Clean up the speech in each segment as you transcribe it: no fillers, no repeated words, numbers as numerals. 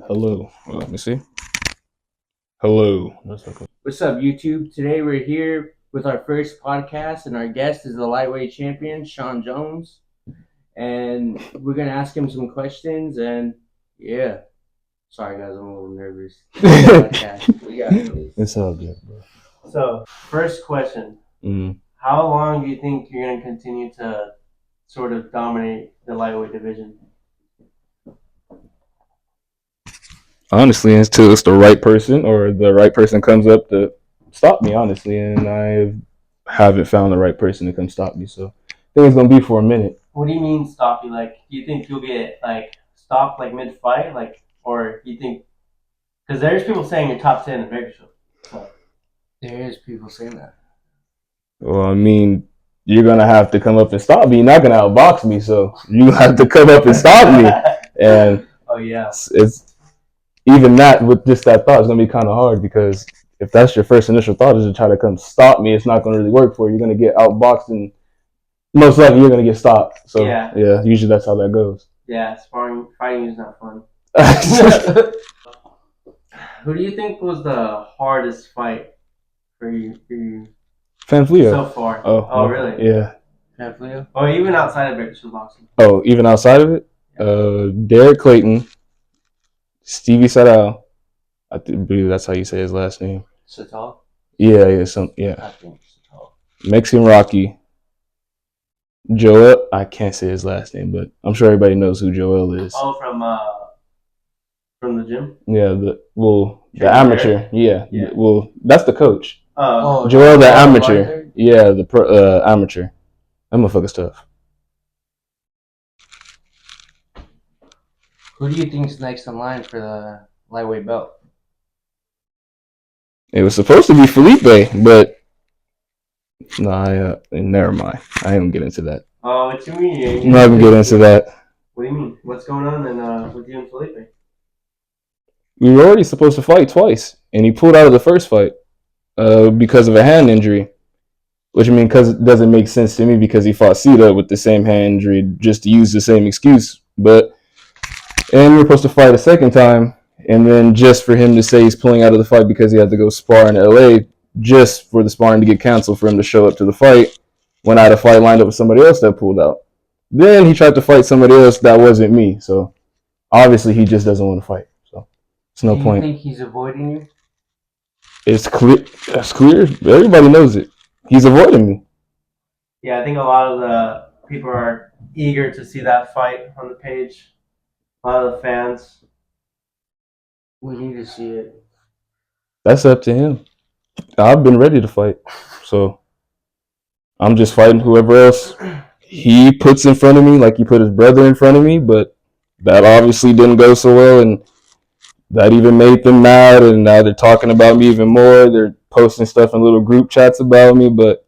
Hello. Let me see. Hello. What's up, YouTube? Today we're here with our first podcast, and our guest is the lightweight champion, Shaun Jones. And we're going to ask him some questions, and yeah. Sorry, guys, I'm a little nervous. It's all good, bro. So, first question. Mm. How long do you think you're going to continue to sort of dominate the lightweight division? Honestly, until it's the right person or the right person comes up to stop me, honestly. And I haven't found the right person to come stop me. So I think it's going to be for a minute. What do you mean stop you? Like, do you think you'll get, stopped, mid-fight? Or do you think... Because there's people saying you're top 10 in Bakersfield. So. There is people saying that. Well, I mean, you're going to have to come up and stop me. You're not going to outbox me. So you have to come up and stop me. And oh, yeah. It's even that, with just that thought, is going to be kind of hard because if that's your first initial thought is to try to come stop me, it's not going to really work for you. You're going to get outboxed and most likely you're going to get stopped. So, yeah, usually that's how that goes. Yeah, fighting is not fun. Who do you think was the hardest fight for you? Fanfleo. So far. Oh, really? Yeah. Fanfleo? Or even outside of Bakersfield boxing? Oh, even outside of it? Yeah. Derek Clayton, Stevie Salo. I believe that's how you say his last name. Satal? Yeah. I think Satal. Mexican Rocky. Joel, I can't say his last name, but I'm sure everybody knows who Joel is. Oh, from the gym? Yeah, the amateur. Yeah. Well, that's the coach. Oh, Joel, the amateur. Yeah, the pro, amateur. That motherfucker's tough. Who do you think's next in line for the lightweight belt? It was supposed to be Felipe, but no, never mind. I ain't gonna get into that. Oh, what you mean? I'm not gonna get into that. What do you mean? What's going on with you and Felipe? We were already supposed to fight twice, and he pulled out of the first fight because of a hand injury. Which I mean, because it doesn't make sense to me because he fought Salo with the same hand injury just to use the same excuse. And we were supposed to fight a second time, and then just for him to say he's pulling out of the fight because he had to go spar in LA, just for the sparring to get canceled for him to show up to the fight, when I had a fight lined up with somebody else that pulled out. Then he tried to fight somebody else that wasn't me. So obviously he just doesn't want to fight. So it's no point. Do you think he's avoiding you? It's clear. That's clear. Everybody knows it. He's avoiding me. Yeah, I think a lot of the people are eager to see that fight on the page. A lot of the fans. We need to see it. That's up to him. I've been ready to fight. So I'm just fighting whoever else he puts in front of me, like he put his brother in front of me, but that obviously didn't go so well, and that even made them mad, and now they're talking about me even more. They're posting stuff in little group chats about me, but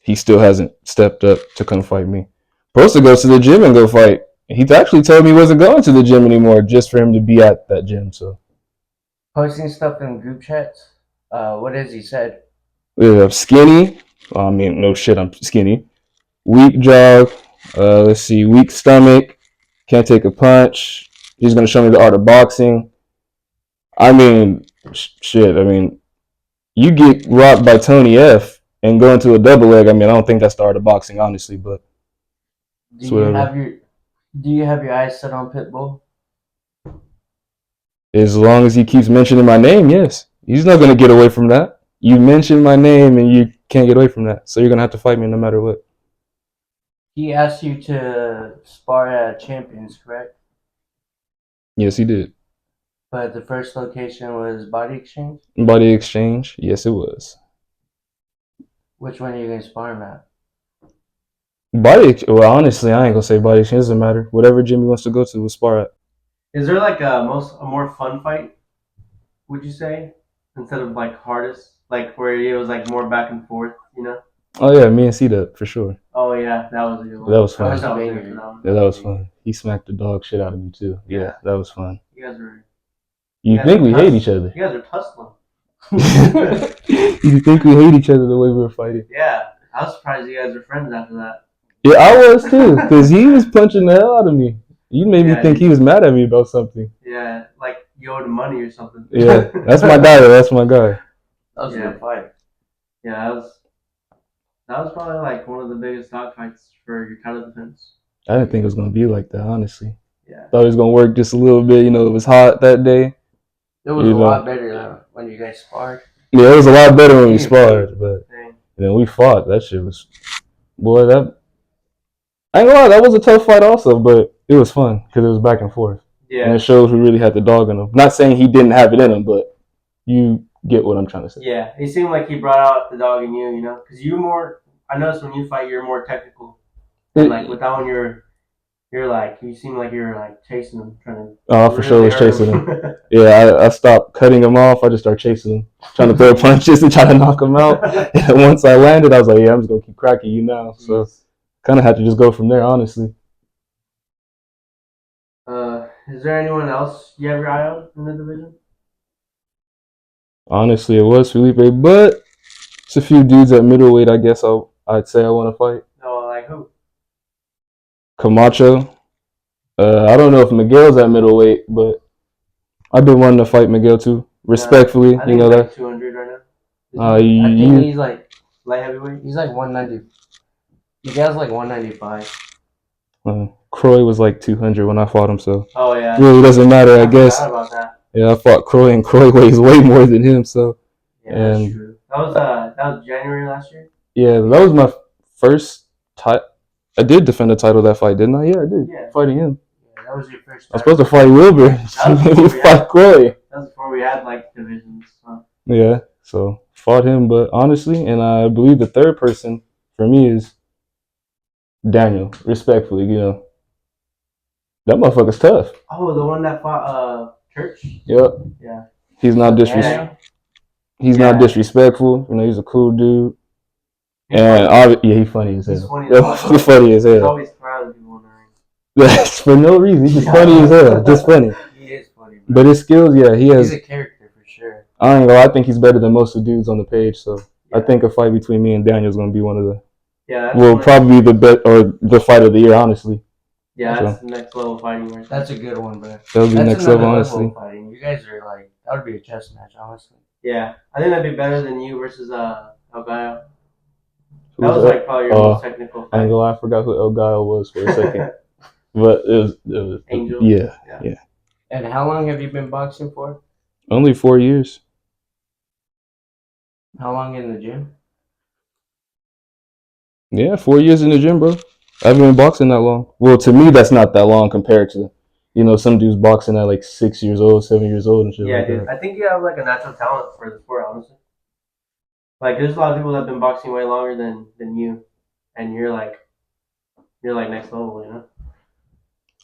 he still hasn't stepped up to come fight me. Supposed to go to the gym and go fight. He actually told me he wasn't going to the gym anymore just for him to be at that gym. So posting stuff in group chats. What has he said? Skinny. I mean, no shit, I'm skinny. Weak jaw. Let's see. Weak stomach. Can't take a punch. He's going to show me the art of boxing. I mean, shit. I mean, you get rocked by Tony F and go into a double leg. I mean, I don't think that's the art of boxing, honestly, but do you have your eyes set on Pitbull? As long as he keeps mentioning my name, yes. He's not going to get away from that. You mentioned my name and you can't get away from that. So you're going to have to fight me no matter what. He asked you to spar at Champions, correct? Yes, he did. But the first location was Body Exchange? Body Exchange? Yes, it was. Which one are you going to spar him at? Well, honestly, I ain't going to say Body Exchange. It doesn't matter. Whatever gym he wants to go to, we'll spar at. Is there a more fun fight, would you say? Instead of hardest? Where it was more back and forth, you know? Oh, yeah, me and C-Dub, for sure. Oh, yeah, that was a good one. That was fun. That was fun. He smacked the dog shit out of me, too. Yeah, that was fun. You guys were... You think we hate each other? You guys are tussling. You think we hate each other the way we were fighting? Yeah, I was surprised you guys were friends after that. Yeah, I was too, because he was punching the hell out of me. You made me think he was mad at me about something. Yeah, you owed him money or something. Yeah, that's my guy. That's my guy. That was a good fight. Yeah, that was probably like one of the biggest dog fights for your title defense. I didn't think it was gonna be like that, honestly. Yeah. Thought it was gonna work just a little bit. You know, it was hot that day. It was a lot better than when you guys sparred. Yeah, it was a lot better when we sparred, but Dang. then we fought. That shit was, boy. That I ain't gonna lie, that was a tough fight also, but it was fun because it was back and forth, and Yeah. it shows who really had the dog in him. Not saying he didn't have it in him, but you get what I'm trying to say. Yeah. It seemed like he brought out the dog in you, you know, because you're more. I noticed when you fight, you're more technical. And like with that one, you're like you seem like you're like chasing him, trying to. Oh, for sure was chasing him. Yeah, I stopped cutting him off. I just started chasing him, trying to throw punches and try to knock him out. And once I landed, I was like, yeah, I'm just gonna keep cracking you now. So kind of had to just go from there, honestly. Is there anyone else you have your eye on in the division? Honestly, it was Felipe, but it's a few dudes at middleweight. I guess I'd say I want to fight. No, like who? Camacho. I don't know if Miguel's at middleweight, but I've been wanting to fight Miguel too. Respectfully, I think you know he's that. like 200 right now. I think he's like Light heavyweight. He's like 190. Miguel's like 195. Croy was like 200 when I fought him, so Oh yeah. really doesn't matter, I guess. Forgot about that. Yeah, I fought Croy, and Croy weighs way more than him, so. Yeah, that's true. That was January last year. Yeah, that was my first title. I did defend the title that fight, didn't I? Yeah, I did. Yeah. Fighting him. Yeah, that was your first. I was supposed to fight Wilbur. You fight Croy. That was before we had like divisions. Huh? Yeah, so fought him, but honestly, and I believe the third person for me is Daniel. Respectfully, you know, that motherfucker's tough. Oh, the one that fought Church. Yep. Yeah. He's not disrespectful. He's not disrespectful. You know, he's a cool dude. And he's funny as hell. He's funny. He's funny as hell. He's always clowning people in the ring. That's for no reason. He's just funny as hell. Just funny. He is funny. Bro. But his skills, yeah, he's a character for sure. I ain't gonna lie, I think he's better than most of the dudes on the page. So I think a fight between me and Daniel is gonna be one of the. Yeah. Will probably be the bet or the fight of the year, honestly. Yeah, that's the next level fighting right there. That's a good one, bro. That'll be next level, honestly. Fighting. You guys are like, that would be a chess match, honestly. Yeah, I think that'd be better than you versus El Gallo. That was like probably your most technical fight. I ain't gonna lie, I forgot who El Gallo was for a second. But it was Angel. Yeah. And how long have you been boxing for? Only 4 years. How long in the gym? Yeah, 4 years in the gym, bro. I haven't been boxing that long. Well, to me, that's not that long compared to, you know, some dudes boxing at like 6 years old, 7 years old, and shit like dude. that. I think you have like a natural talent for the sport, honestly. Like, there's a lot of people that have been boxing way longer than you, and you're like next level, you know.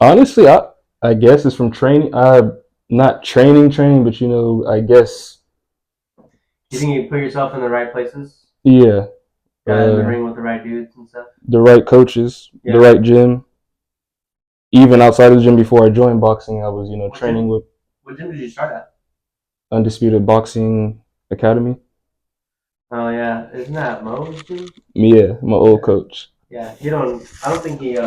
Honestly, I guess it's from training. Not training, but you know, I guess. You think you put yourself in the right places? Yeah. In the ring with the right dudes and stuff. The right coaches, the right gym. Even outside of the gym, before I joined boxing, I was, you know, training with. What gym did you start at? Undisputed Boxing Academy. Oh yeah, isn't that Mo's gym? Yeah, my old coach. Yeah, I don't think he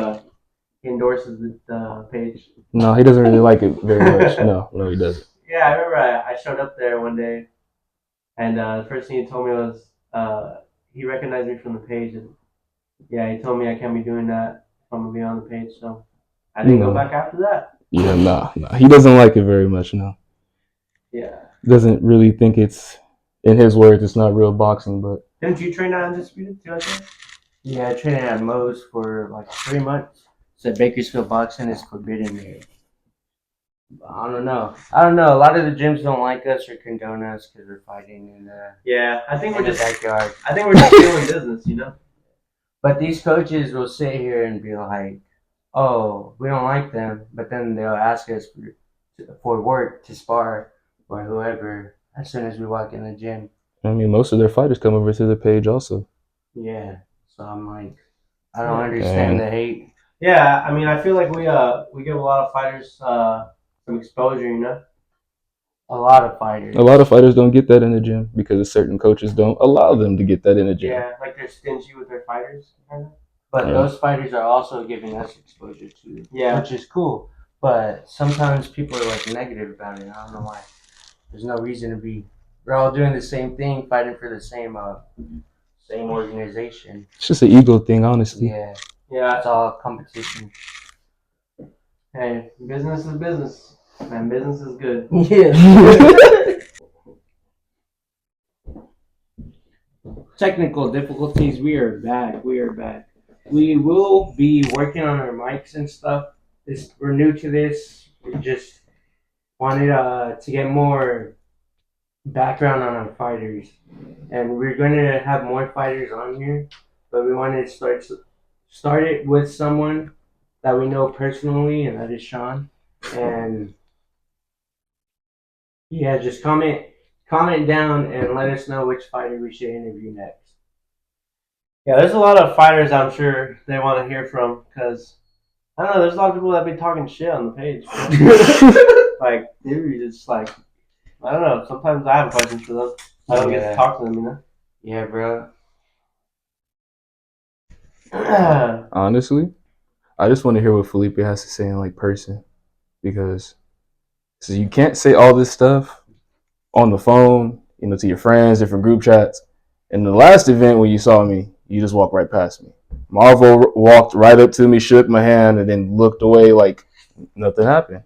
endorses the page. No, he doesn't really like it very much. No, he doesn't. Yeah, I remember I showed up there one day, and the first thing he told me was he recognized me from the page, and yeah, he told me I can't be doing that if I'm gonna be on the page. So I didn't go back after that. Yeah, nah, he doesn't like it very much. No. Yeah. Doesn't really think it's, in his words, it's not real boxing. But didn't you train at Undisputed too? Yeah, I trained at Mo's for like 3 months. Said Bakersfield boxing is forbidden here. I don't know. A lot of the gyms don't like us or condone us because we're fighting in the I think we're just backyard. I think we're just doing business, you know. But these coaches will sit here and be like, "Oh, we don't like them," but then they'll ask us for work to spar or whoever as soon as we walk in the gym. I mean, most of their fighters come over to the page also. Yeah, so I'm like, I don't understand the hate. Yeah, I mean, I feel like we give a lot of fighters some exposure, you know. A lot of fighters don't get that in the gym because certain coaches don't allow them to get that in the gym. Yeah, like they're stingy with their fighters, kind of. But those fighters are also giving us exposure too. Yeah, which is cool. But sometimes people are like negative about it. I don't know why. There's no reason to be. We're all doing the same thing, fighting for the same organization. It's just an ego thing, honestly. Yeah, Yeah. it's all competition. Hey, business is business, and business is good. Yeah. Technical difficulties. We are back. We will be working on our mics and stuff. We're new to this. We just wanted to get more background on our fighters, and we're going to have more fighters on here. But we wanted to start it with someone that we know personally, and that is Shaun. And yeah, just comment down and let us know which fighter we should interview next. Yeah, there's a lot of fighters I'm sure they want to hear from because I don't know. There's a lot of people that be talking shit on the page. Like, dude, it's like I don't know. Sometimes I have questions for them. I don't get to talk to them, you know. Yeah, bro. Honestly, I just want to hear what Felipe has to say in like person, because so you can't say all this stuff on the phone, to your friends, different group chats. In the last event when you saw me, you just walked right past me. Marvel walked right up to me, shook my hand, and then looked away like nothing happened.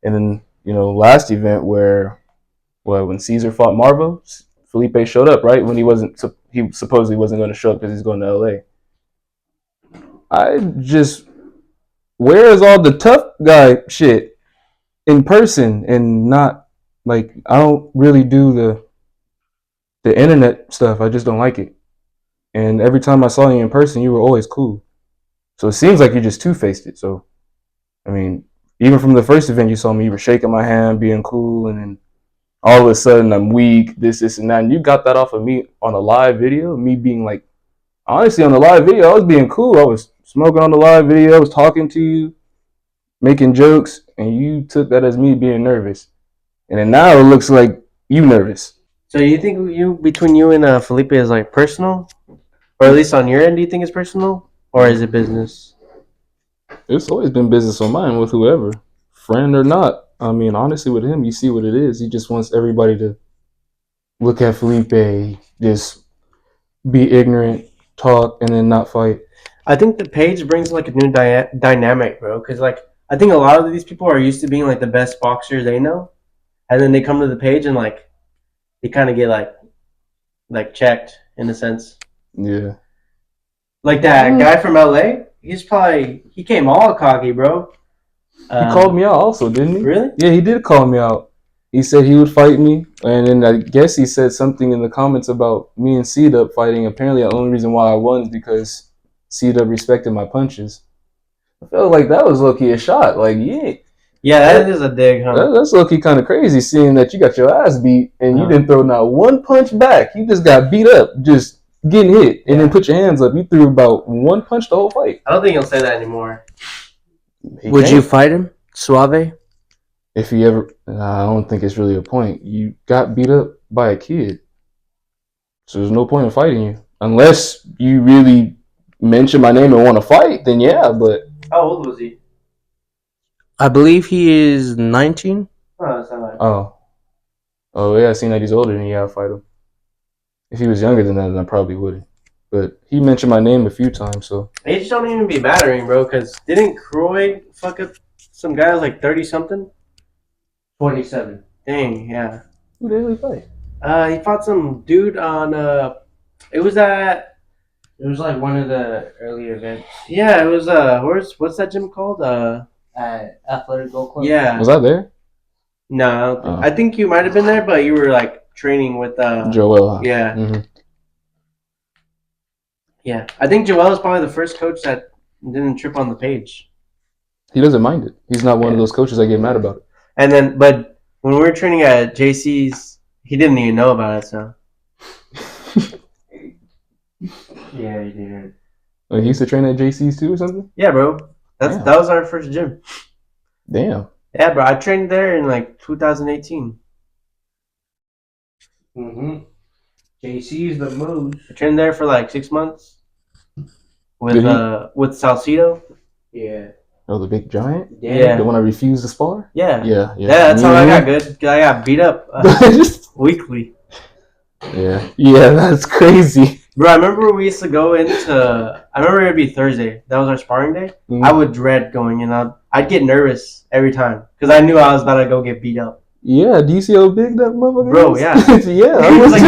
And then, last event when Caesar fought Marvel, Felipe showed up, right? When he supposedly wasn't going to show up because he's going to LA. Where is all the tough guy shit in person and not, like, I don't really do the internet stuff. I just don't like it. And every time I saw you in person, you were always cool. So it seems like you just two-faced it. So, I mean, even from the first event you saw me, you were shaking my hand, being cool, and then all of a sudden I'm weak, this, and that. And you got that off of me on a live video, me being like, honestly, on the live video, I was being cool. I was smoking on the live video, I was talking to you, making jokes, and you took that as me being nervous. And then now it looks like you nervous. So you think between you and Felipe is like personal, or at least on your end, do you think it's personal, or is it business? It's always been business on mine with whoever, friend or not. I mean, honestly, with him, you see what it is. He just wants everybody to look at Felipe, just be ignorant, talk, and then not fight. I think the page brings like a new dynamic, bro. Because like I think a lot of these people are used to being like the best boxers they know, and then they come to the page and like they kind of get like checked in a sense. Yeah. Like that guy from LA, he came all cocky, bro. He called me out also, didn't he? Really? Yeah, he did call me out. He said he would fight me, and then I guess he said something in the comments about me and C-Dub fighting. Apparently, the only reason why I won is because C-Dub respected my punches. I felt like that was low-key a shot. Like, yeah, that is a dig, huh? That's low-key kind of crazy, seeing that you got your ass beat and you didn't throw not one punch back. You just got beat up, just getting hit, and then put your hands up. You threw about one punch the whole fight. I don't think he'll say that anymore. Would you fight him, Suave? If he ever, I don't think it's really a point. You got beat up by a kid, so there's no point in fighting you unless you really mention my name and want to fight. Then yeah, but How old was he? I believe he is 19. Oh, that's not right. Oh yeah, I seen that he's older than you. I'll fight him. If he was younger than that, then I probably wouldn't. But he mentioned my name a few times, so Age don't even be mattering, bro. Because didn't Croy fuck up some guy like 30 something? 27. Dang, yeah. who the hell he fight? He fought some dude on it was at It was like one of the early events yeah, it was what's that gym called? at Athletic Gold Club. Yeah. Was I there? No, I don't think. I think you might have been there, but you were like training with Joel. Yeah. Mm-hmm. Yeah. I think Joel is probably the first coach that didn't trip on the page. He doesn't mind it. He's not one of those coaches that get mad about it. And then but when we were training at JC's, he didn't even know about it, so Yeah, he did. He used to train at JC's too or something? yeah, bro. That was our first gym. Damn. Yeah, bro. I trained there in like 2018. Mm-hmm. JC's the moves. I trained there for like 6 months with Salcedo. Yeah. Oh, the big giant? Yeah. The one I refused to spar? Yeah. Yeah. That's how I got good. I got beat up weekly. Yeah, that's crazy. Bro, I remember we used to go into. I remember it'd be Thursday. That was our sparring day. Mm. I would dread going in. I'd get nervous every time because I knew I was about to go get beat up. Yeah, do you see how big that motherfucker Bro, is? yeah. Yeah, I He was was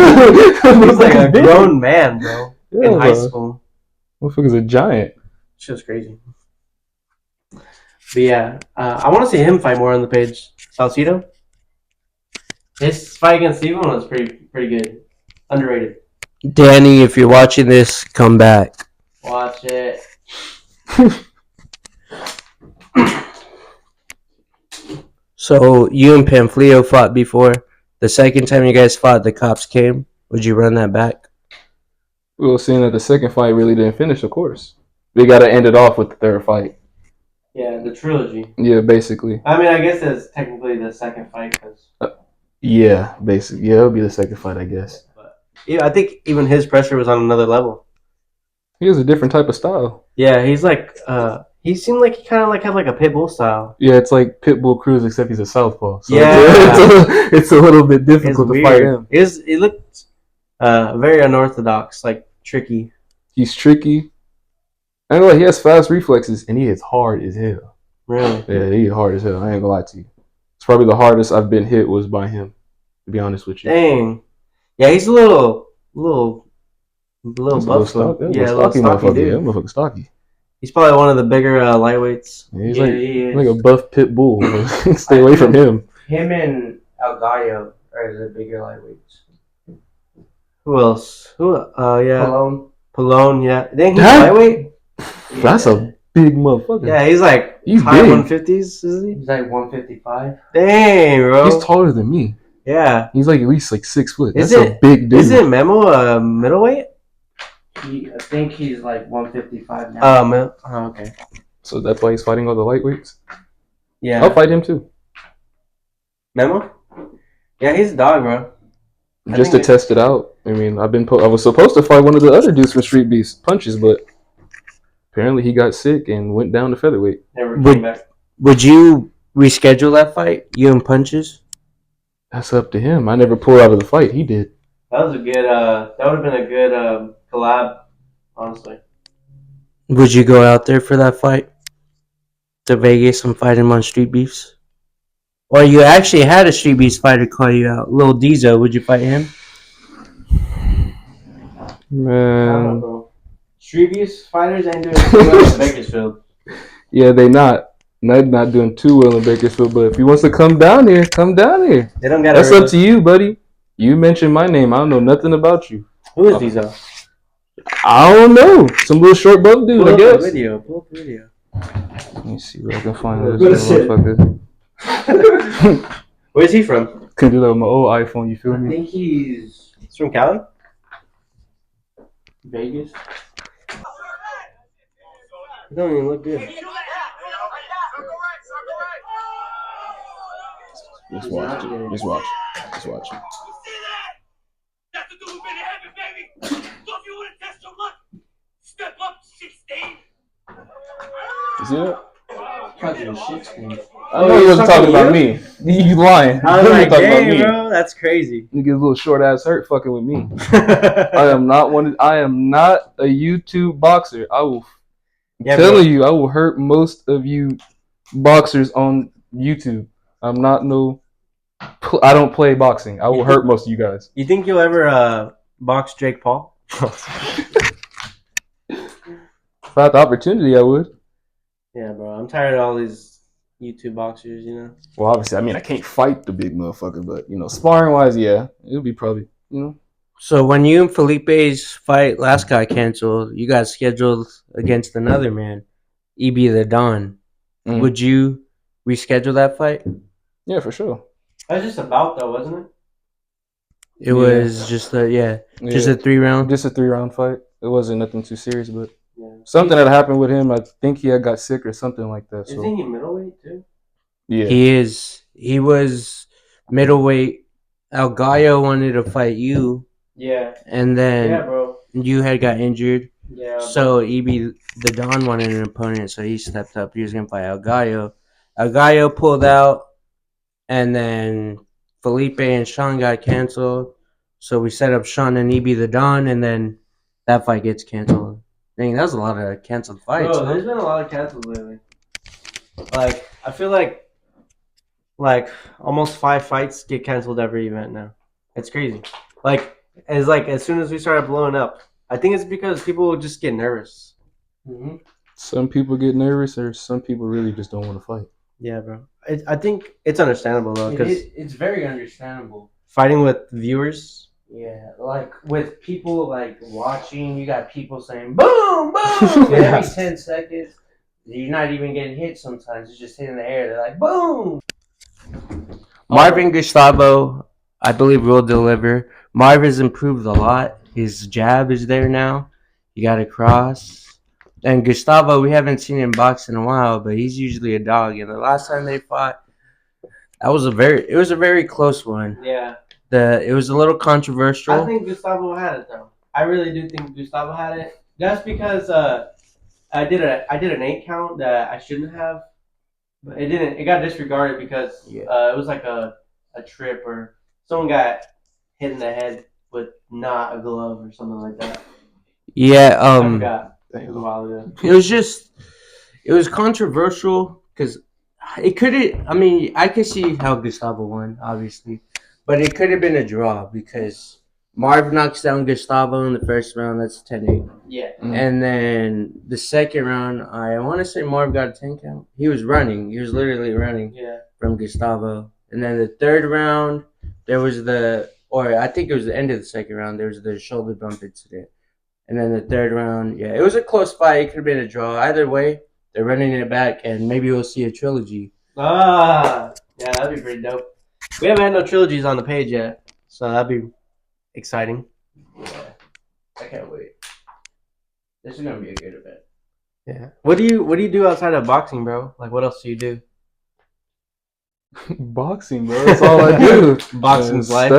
too. He's like a big. grown man, bro. Yeah, In high school. Motherfucker's a giant. Shit was crazy. But yeah, I want to see him fight more on the page. Salcedo. His fight against Steven was pretty good. Underrated. Danny, if you're watching this, come back. Watch it. So you and Pamphilio fought before. The second time you guys fought, the cops came. Would you run that back? Well, seeing that the second fight really didn't finish, of course. They got to end it off with the third fight. Yeah, the trilogy. Yeah, basically. I mean, I guess that's technically the second fight. Yeah, basically. Yeah, it'll be the second fight, I guess. But yeah, I think even his pressure was on another level. He has a different type of style. Yeah, he's like, he seemed like he kind of like had like a pit bull style. Yeah, it's like Pitbull Cruz, except he's a southpaw. So Yeah. it's a little bit difficult to fight him. It looked very unorthodox, like tricky. He's tricky. I know, like, he has fast reflexes, and he hits hard as hell. Really? Yeah, he hit hard as hell. I ain't gonna lie to you. It's probably the hardest I've been hit was by him, to be honest with you. Dang. Yeah, he's a little He's a little buff. stocky, Yeah, a little stocky motherfucker. dude. Yeah, motherfucker stocky. He's probably one of the bigger lightweights. Yeah, he's he is. like a buff pit bull. Stay away from him. Him and El Gallo are the bigger lightweights. Who else? Yeah. Pallone. Yeah. Dang, he's lightweight? That's a big motherfucker. Yeah, he's like He's high big. 150s, is he? He's like 155. Dang, bro. He's taller than me. Yeah. He's like at least like 6 foot. Is That's a big dude. Isn't Memo a middleweight? I think he's like 155 now. Okay. So that's why he's fighting all the lightweights? Yeah. I'll fight him too. Memo? Yeah, he's a dog, bro. Just to test it out. I mean, I was supposed to fight one of the other dudes from Street Beast Punches, but apparently he got sick and went down to featherweight. Never came back. Would you reschedule that fight? You and Punches? That's up to him. I never pulled out of the fight. He did. That was a good. That would have been a good collab, honestly. Would you go out there for that fight? To Vegas and fight him on Street Beefs? Or you actually had a Street Beefs fighter call you out. Lil Diesel, would you fight him? Man. Street Beefs fighters ain't doing too well in Bakersfield. Yeah, they not doing too well in Bakersfield, but if he wants to come down here, come down here. They don't got. That's up to you, buddy. You mentioned my name. I don't know nothing about you. Who is Diesel? I don't know. Some little short buff dude, Pull I up guess. the video. Pull up the video. Let me see where I can find this motherfucker. Where's he from? Can do that with my old iPhone, you feel I me? think he's from Cali? Vegas. He don't even look good. Just watch it. Just watch. Just watch it. That's the dude who made it happen, baby. So if you want to test your luck, step up 16. You see that? I Oh, know he you're wasn't talking about me. You lying. I was He like, talking about dang, me. bro, that's crazy. Nigga's little short ass hurt fucking with me. I am not a YouTube boxer. I will tell you, I will hurt most of you boxers on YouTube. I'm not I don't play boxing. I will hurt most of you guys. You think you'll ever box Jake Paul? If I had the opportunity, I would. Yeah, bro. I'm tired of all these YouTube boxers, you know? Well, obviously, I mean, I can't fight the big motherfucker, but, sparring-wise, yeah, it'll be probably, So when you and Felipe's fight last got canceled, you got scheduled against another man, EB the Don. Mm. Would you reschedule that fight? Yeah, for sure. That was just a bout, though, wasn't it? It was just a 3-round. Just a 3-round fight. It wasn't nothing too serious, but Yeah. something that happened with him, I think he had got sick or something like that. So Isn't he middleweight, too? yeah, He is. He was middleweight. El Gallo wanted to fight you, Yeah. and then Yeah, bro. you had got injured. Yeah. So EB the Don wanted an opponent, so he stepped up. He was gonna fight El Gallo. El Gallo pulled out, and then Felipe and Shaun got canceled. So we set up Shaun and EB the Don, and then that fight gets canceled. Dang, that was a lot of canceled fights. Bro, there's been a lot of cancels lately. Like, I feel like almost 5 fights get canceled every event now. It's crazy. Like as soon as we started blowing up, I think it's because people just get nervous. Mm-hmm. Some people get nervous, or some people really just don't want to fight. Yeah, bro. I think it's understandable though, because It's very understandable. fighting with viewers. Yeah, like with people like watching, you got people saying boom, boom Yeah. every 10 seconds. You're not even getting hit sometimes. It's just hitting the air. They're like boom. Marvin Gustavo, I believe, will deliver. Marvin's improved a lot. His jab is there now. He got a cross. And Gustavo, we haven't seen him box in a while, but he's usually a dog. And the last time they fought, it was a very close one. Yeah. It was a little controversial. I think Gustavo had it though. I really do think Gustavo had it. That's because I did an 8 count that I shouldn't have. But it didn't. It got disregarded because it was like a trip or someone got hit in the head with not a glove or something like that. Yeah, I forgot. It was a while ago. It was controversial because it could have. I mean, I could see how Gustavo won, obviously, but it could have been a draw because Marv knocks down Gustavo in the first round. That's 10-8. Yeah. And then the second round, I want to say Marv got a 10 count. He was running. He was literally running Yeah. from Gustavo. And then the third round, there was I think it was the end of the second round, there was the shoulder bump incident. And then the third round, yeah, it was a close fight. It could have been a draw. Either way, they're running it back, and maybe we'll see a trilogy. Yeah, that'd be pretty dope. We haven't had no trilogies on the page yet, so that'd be exciting. Yeah, I can't wait. This is gonna be a good event. Yeah. What do you do outside of boxing, bro? Like, what else do you do? Boxing, bro. That's all I do. Boxing's life.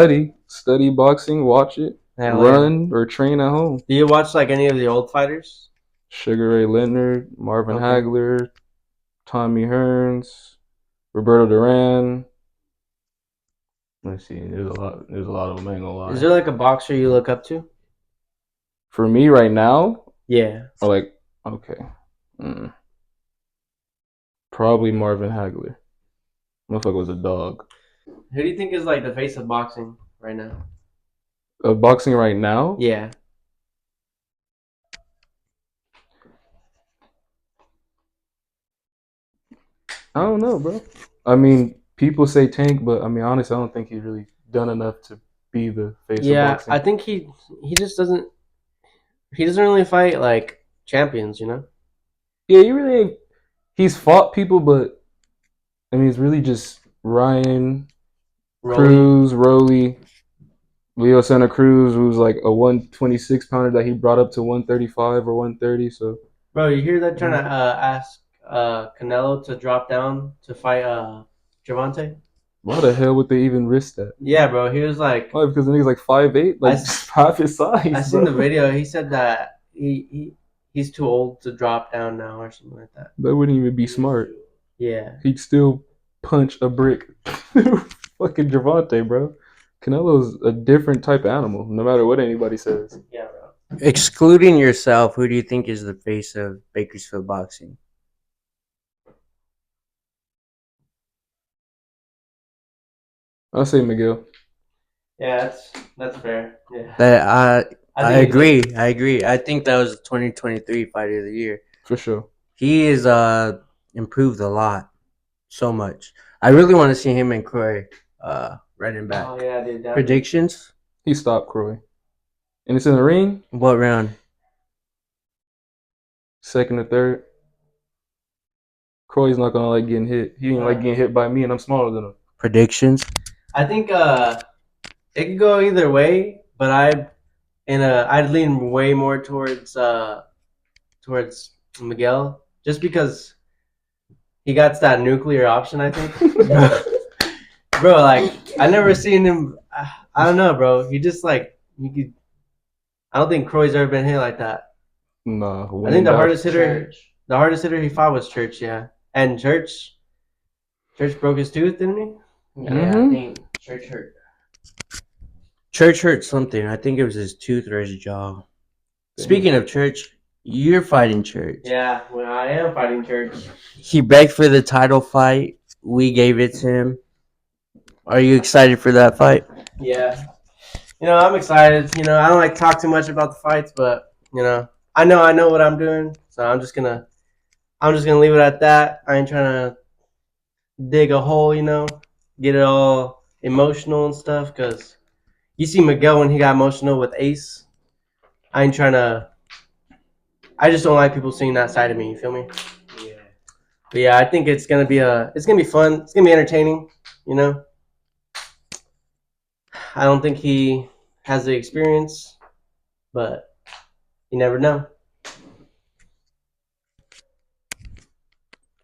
Study boxing, watch it, Hell run or train at home. Do you watch like any of the old fighters? Sugar Ray Leonard, Marvin Okay. Hagler, Tommy Hearns, Roberto Duran. Let's see. There's a lot of them. I ain't gonna lie. Is there like a boxer you look up to? For me right now, Yeah. or like okay, probably Marvin Hagler. Motherfucker was a dog. Who do you think is like the face of boxing right now? Boxing right now? Yeah. I don't know, bro. I mean, people say Tank, but I mean, honestly, I don't think he's really done enough to be the face of boxing. I think he just doesn't. He doesn't really fight like champions, you know. Yeah, he really ain't. He's fought people, but I mean, it's really just Ryan, Cruz, Rolly, Leo Santa Cruz, who's like a 126 pounder that he brought up to 135 or 130. So, bro, you hear that trying to ask Canelo to drop down to fight Gervonta? why the hell would they even risk that? Yeah, bro. He was like, Why? Because the nigga's like 5'8", like half his size. I seen the video. He said that he's too old to drop down now or something like that. That wouldn't even be smart. Yeah. He'd still punch a brick through fucking Gervonta, bro. Canelo's a different type of animal, no matter what anybody says. Yeah, bro. Excluding yourself, who do you think is the face of Bakersfield boxing? I'll say Miguel. Yeah, that's fair. Yeah. I agree. I think that was the 2023 Fighter of the Year. For sure. He is improved a lot, so much. I really want to see him and Croy running back. Oh yeah, dude. Predictions? He stopped Croy. And it's in the ring? What round? Second or third. Croy's not gonna like getting hit. He ain't like getting hit by me, and I'm smaller than him. Predictions? I think it could go either way, but I'd lean way more towards Miguel, just because he got that nuclear option. I think, bro. Like I never seen him. I don't know, bro. He just like you could. I don't think Croy's ever been hit like that. Nah, I when think in the doubt, hardest hitter he fought was Church, yeah. And Church broke his tooth, didn't he? Yeah, Mhm. I think Church hurt something. I think it was his tooth or his jaw. Speaking of Church, you're fighting Church. Yeah, well, I am fighting Church. He begged for the title fight. We gave it to him. Are you excited for that fight? Yeah. I'm excited. I don't like to talk too much about the fights, but I know what I'm doing, so I'm just gonna leave it at that. I ain't trying to dig a hole, get it all emotional and stuff. Cause you see Miguel when he got emotional with Ace. I ain't trying to. I just don't like people seeing that side of me. You feel me? Yeah. But yeah, I think it's gonna be fun. It's gonna be entertaining. I don't think he has the experience, but you never know.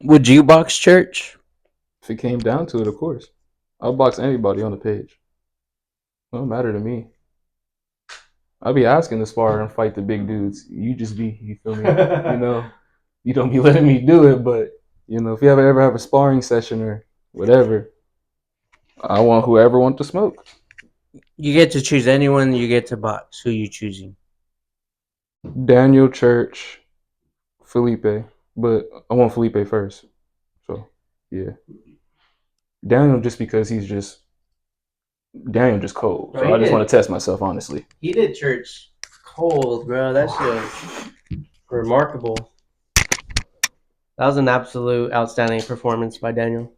Would you box Church? if it came down to it, of course, I'll box anybody on the page. It don't matter to me. I'll be asking to spar and fight the big dudes. You just be, you feel me? You don't be letting me do it, but if you ever have a sparring session or whatever, I want whoever wants to smoke. You get to choose anyone you get to box. Who you choosing? Daniel, Church, Felipe, but I want Felipe first. So yeah, Daniel just because Daniel just cold. Bro, So I just want to test myself honestly. He did Church cold, bro. That shit was remarkable. That was an absolute outstanding performance by Daniel.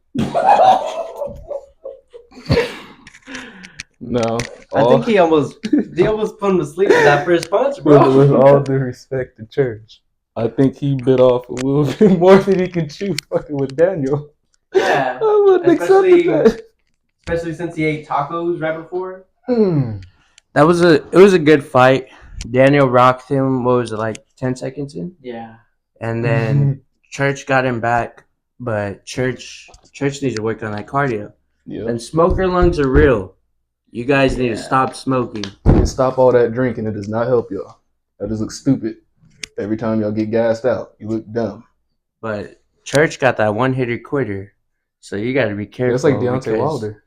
No, I think he almost put him to sleep with that first punch, bro. with all due respect to Church, I think he bit off a little bit more than he can chew fucking with Daniel. Yeah, I wouldn't accept that. especially since he ate tacos right before. It was a good fight. Daniel rocked him. What was it, like 10 seconds in? Yeah. And then Church got him back, but Church needs to work on that cardio. Yeah. And smoker lungs are real. You guys need to stop smoking. And stop all that drinking. It does not help y'all. That just looks stupid. Every time y'all get gassed out, you look dumb. But Church got that one hitter quitter, so you got to be careful. That's like Deontay Wilder.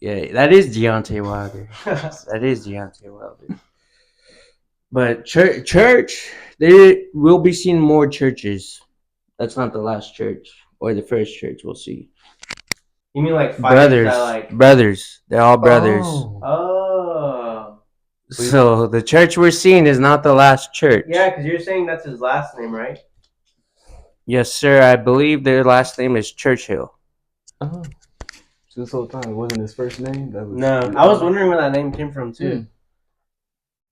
Yeah, that is Deontay Wilder. That is Deontay Wilder. But Church, there will be seeing more churches. That's not the last church or the first church. We'll see. You mean like Brothers? Brothers. They're all brothers. Oh. So the church we're seeing is not the last church. Yeah, because you're saying that's his last name, right? Yes, sir. I believe their last name is Churchill. Oh. So this whole time, it wasn't his first name? I was wondering where that name came from, too.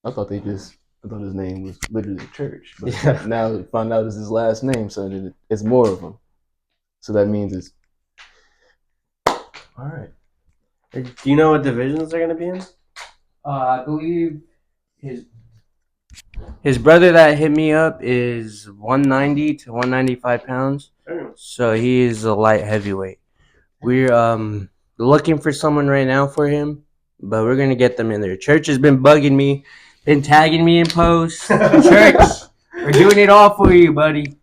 I thought his name was literally Church. But now I found out it's his last name, so it's more of them. So that means it's... All right. Do you know what divisions they're going to be in? I believe his brother that hit me up is 190 to 195 pounds. So he is a light heavyweight. We're looking for someone right now for him, but we're gonna get them in there. Church has been bugging me, been tagging me in posts. Church, we're doing it all for you, buddy.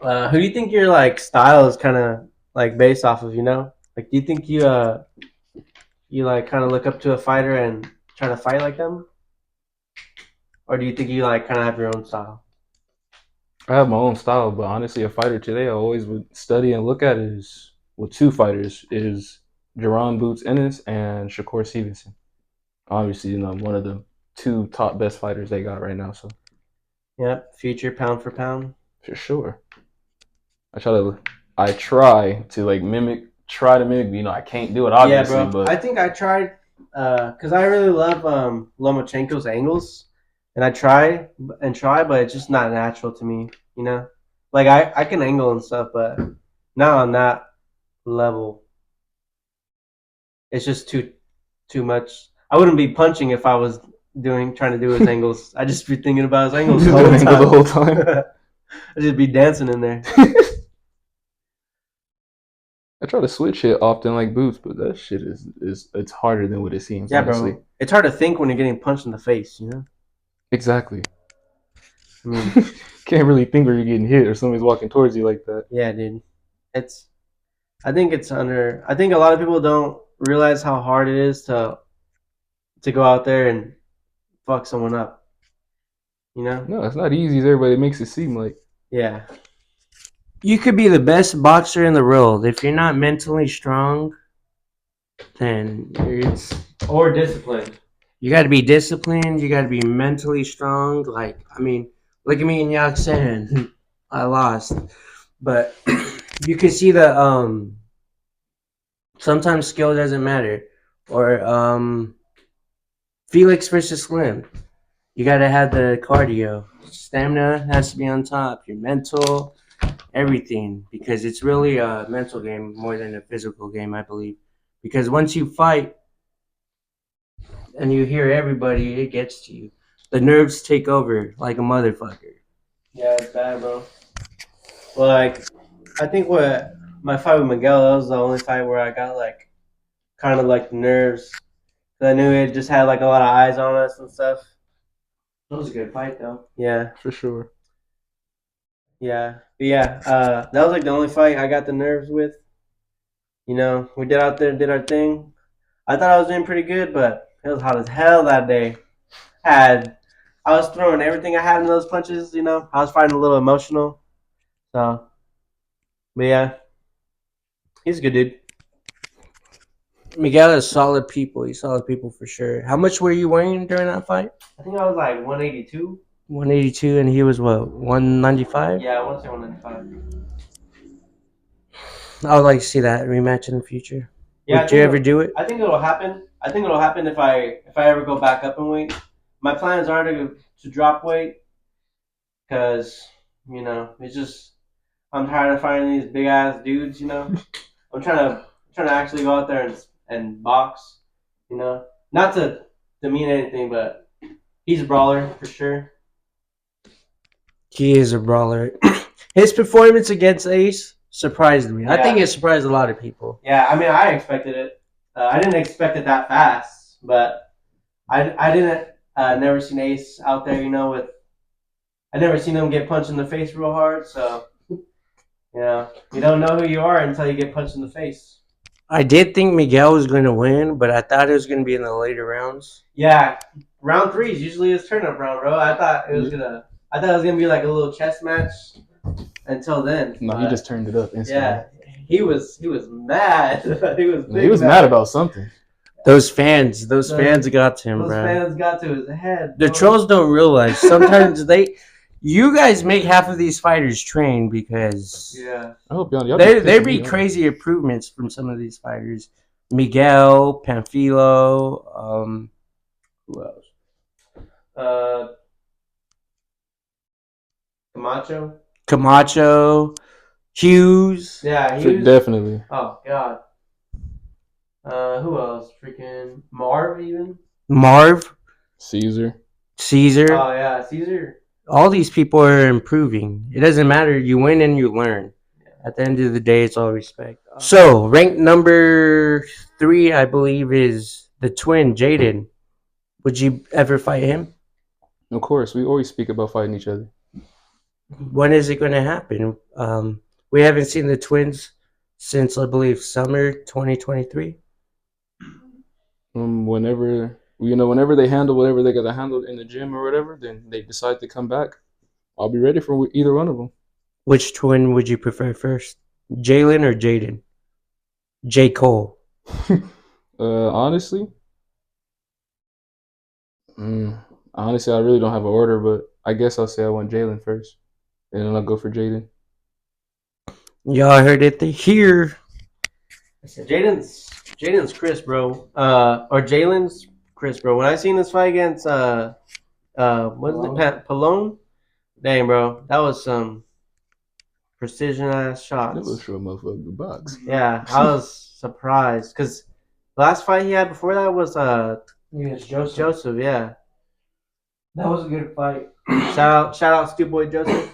Who do you think your style is kind of based off of? Like, do you think you kind of look up to a fighter and try to fight like them, or do you think you kind of have your own style? I have my own style, but honestly, a fighter today I always would study and look at is two fighters is Jerron Boots Ennis and Shakur Stevenson. Obviously, one of the two top best fighters they got right now. So, yep, future pound for pound for sure. I try to mimic. I can't do it obviously, yeah, bro. but I think I tried because I really love Lomachenko's angles, and I try, but it's just not natural to me. Like I can angle and stuff, but not on that level. It's just too much. I wouldn't be punching if I was trying to do his angles. I'd just be thinking about his angles the whole time. I'd just be dancing in there. I try to switch it often like Boots, but that shit is it's harder than what it seems. Yeah, honestly. bro. It's hard to think when you're getting punched in the face, Exactly. I mean, Can't really think where you're getting hit or somebody's walking towards you like that. yeah, dude. I think a lot of people don't realize how hard it is to go out there and fuck someone up. You know? No, it's not easy as everybody makes it seem like. Yeah. You could be the best boxer in the world. If you're not mentally strong, then Or disciplined. you got to be disciplined. You got to be mentally strong. Like, I mean, look at me in Yaksan. I lost. But you can see the sometimes skill doesn't matter. Or Felix versus Slim. You got to have the cardio. Stamina has to be on top. Your mental, everything. Because it's really a mental game more than a physical game, I believe. Because once you fight and you hear everybody, it gets to you. The nerves take over like a motherfucker. Yeah, it's bad, bro. Well, like, I think what my fight with Miguel, that was the only fight where I got like kind of like nerves. 'Cause I knew it just had like a lot of eyes on us and stuff. That was a good fight, though. Yeah, For sure. yeah, but yeah. That was like the only fight I got the nerves with. You know, we did out there, did our thing. I thought I was doing pretty good, but it was hot as hell that day. I was throwing everything I had in those punches. You know, I was fighting a little emotional. So, but yeah, he's a good dude. Miguel is solid people. He's solid people for sure. How much were you weighing during that fight? I think I was like 182. 182, and he was what, 195? Yeah, I want to say 195. I would like to see that rematch in the future. Yeah, Would you ever do it? I think it'll happen. I think it'll happen if I ever go back up in weight. My plans are to drop weight because you know it's just I'm tired of fighting these big ass dudes. You know, I'm trying to actually go out there and box. You know, not to demean anything, but he's a brawler for sure. He is a brawler. His performance against Ace surprised me. I Yeah. think it surprised a lot of people. Yeah, I mean I expected it. I didn't expect it that fast, but I didn't never seen Ace out there. You know, with I never seen him get punched in the face real hard. So you know, you don't know who you are until you get punched in the face. I did think Miguel was going to win, but I thought it was going to be in the later rounds. Yeah, round 3 is usually his turn up round, bro. I thought it was gonna be like a little chess match until then. No, he just turned it up instantly. Yeah, he was mad. He was mad about something. Those fans got to him, Those bro. fans got to his head. The bro. trolls don't realize sometimes you guys make half of these fighters train because Yeah. I hope y'all there be crazy improvements from some of these fighters. Miguel, Panfilo, who else? Camacho, Hughes. Yeah, he was. Definitely. Oh God. Who else? Freaking Marv even. Marv, Caesar. Oh yeah, Caesar. all these people are improving. It doesn't matter. You win and you learn. At the end of the day, it's all respect. So, ranked number 3, I believe, is the twin, Jaden. Would you ever fight him? Of course, we always speak about fighting each other. When is it going to happen? We haven't seen the twins since, I believe, summer 2023. Whenever they handle whatever they gotta handle in the gym or whatever, then they decide to come back. I'll be ready for either one of them. Which twin would you prefer first? Jalen or Jaden? J. Cole. Honestly, I really don't have an order, but I guess I'll say I want Jalen first, and then I'll go for Jaden. Y'all heard it here. Jaden's Chris, bro. Or Jalen's Chris, bro. When I seen this fight against what's it, Pallone? Dang, bro, that was some precision ass shots. That was for a motherfucking box. Yeah, I was surprised because the last fight he had before that was Yes, Joseph. Joseph. Yeah, That was a good fight. shout out Stu Boy Joseph.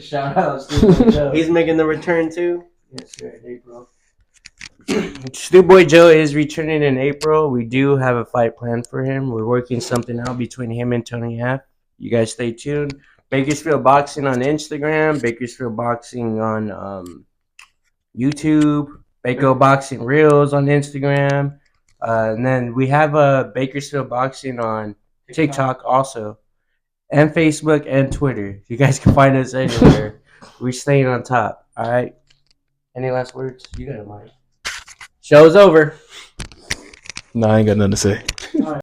Shout out to Joe. He's making the return too. Yes, sir. Hey, bro. Stu Boy Joe is returning in April. We do have a fight planned for him. We're working something out between him and Tony Half. You guys stay tuned. Bakersfield Boxing on Instagram. Bakersfield Boxing on YouTube. Baco Boxing Reels on Instagram. And then we have a Bakersfield Boxing on TikTok also. And Facebook and Twitter. You guys can find us anywhere. We're staying on top. All right. Any last words? You got it, Mike. Show's over. Nah, I ain't got nothing to say.